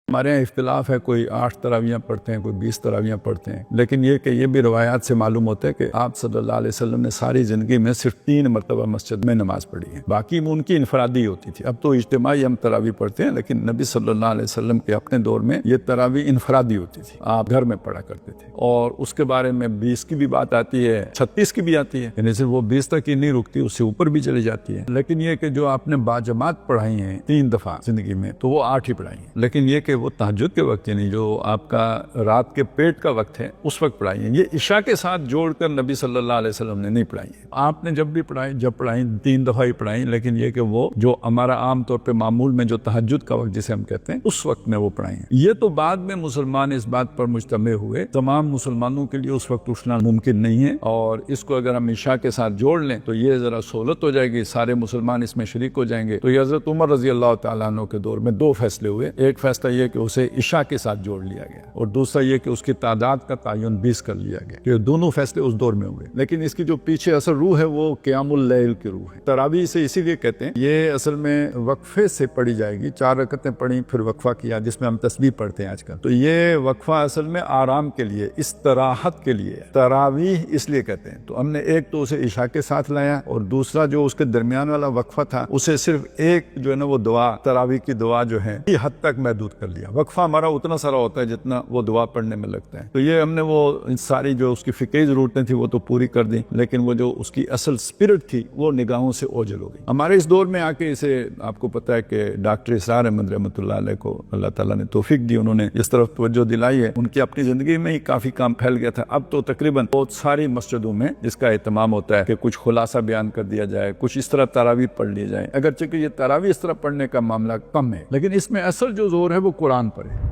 ہمارے یہاں اختلاف ہے، کوئی 8 تراویحیں پڑھتے ہیں، کوئی 20 تراویحیں پڑھتے ہیں، لیکن یہ کہ یہ بھی روایات سے معلوم ہوتا ہے کہ آپ صلی اللہ علیہ وسلم نے ساری زندگی میں صرف 3 مرتبہ مسجد میں نماز پڑھی ہے، باقی ان کی انفرادی ہوتی تھی۔ اب تو اجتماعی ہم تراویح پڑھتے ہیں، لیکن نبی صلی اللہ علیہ وسلم کے اپنے دور میں یہ تراویح انفرادی ہوتی تھی، آپ گھر میں پڑھا کرتے تھے۔ اور اس کے بارے میں 20 کی بھی بات آتی ہے، 36 کی بھی آتی ہے، یعنی صرف وہ 20 تک ہی نہیں رکتی، اس سے اوپر بھی چلی جاتی ہے۔ لیکن یہ کہ جو آپ نے باجماعت پڑھائی ہیں 3 دفعہ زندگی میں، تو وہ 8 ہی پڑھائی ہیں۔ لیکن یہ کہ وہ تہجد کے وقت، یعنی جو آپ کا رات کے پیٹ کا وقت ہے، اس وقت پڑھائی ہیں، یہ عشاء کے ساتھ جوڑ کر نبی صلی اللہ علیہ وسلم نے نہیں پڑھائی ہیں۔ آپ نے جب بھی پڑھائی، جب پڑھائی 3 دفعہ ہی پڑھائی، لیکن یہ کہ وہ جو ہمارا عام طور پہ معمول میں جو تہجد کا وقت جسے ہم کہتے ہیں، اس وقت میں وہ پڑھائی ہیں۔ یہ تو بعد میں مسلمان اس بات پر مجتمع ہوئے، تمام مسلمانوں کے لیے اس وقت اٹھنا ممکن نہیں ہے، اور اس کو اگر ہم عشاء کے ساتھ جوڑ لیں تو یہ ذرا سہولت ہو جائے گی، سارے مسلمان اس میں شریک ہو جائیں گے۔ تو یہ حضرت عمر رضی اللہ تعالیٰ عنہ کے دور میں 2 فیصلے ہوئے۔ ایک فیصلہ یہ کہ اسے عشاء کے ساتھ جوڑ لیا گیا، اور دوسرا یہ کہ اس کی تعداد کا تعین 20 کر لیا گیا۔ یہ دونوں فیصلے اس دور میں ہوئے، لیکن اس کی جو پیچھے اصل روح ہے وہ قیام اللیل کی روح ہے۔ تراویح سے اسی لیے کہتے ہیں، یہ اصل میں وقفے سے پڑھی جائے گی، 4 رکعتیں پڑھی پھر وقفہ کیا، جس میں ہم تسبیح پڑھتے ہیں آج کل۔ تو یہ وقفہ اصل میں آرام کے لیے، استراحت کے لیے تراویح اس لیے کہتے ہیں۔ تو ہم نے ایک تو اسے عشاء کے ساتھ لایا، اور دوسرا جو اس کے درمیان والا وقفہ تھا اسے صرف ایک جو ہے نا وہ دعا، تراویح کی دعا جو ہے یہ حد تک محدود کر لیا۔ وقفہ ہمارا اتنا سارا ہوتا ہے جتنا وہ دعا پڑھنے میں لگتا ہے۔ تو یہ ہم نے وہ ساری جو اس کی فقہی ضرورتیں تھیں وہ تو پوری کر دی، لیکن وہ جو اس کی اصل سپرٹ تھی وہ نگاہوں سے اوجھل ہو گئی۔ ہمارے اس دور میں آ کے اسے آپ کو پتہ ہے کہ ڈاکٹر اسرار احمد رحمۃ اللہ علیہ کو اللہ تعالیٰ نے توفیق دی، انہوں نے اس طرف توجہ دلائی ہے، ان کی اپنی زندگی میں ہی کافی کام پھیل گیا تھا۔ اب تو تقریباً بہت ساری مسجدوں میں اس کا اہتمام ہوتا ہے کہ کچھ خلاصہ بیان کر دیا جائے، کچھ اس طرح تراویح پڑھ لی جائے، اگرچہ کہ یہ تراویح اس طرح پڑھنے کا معاملہ کم ہے، لیکن اس میں اصل جو زور ہے وہ قرآن پر ہے۔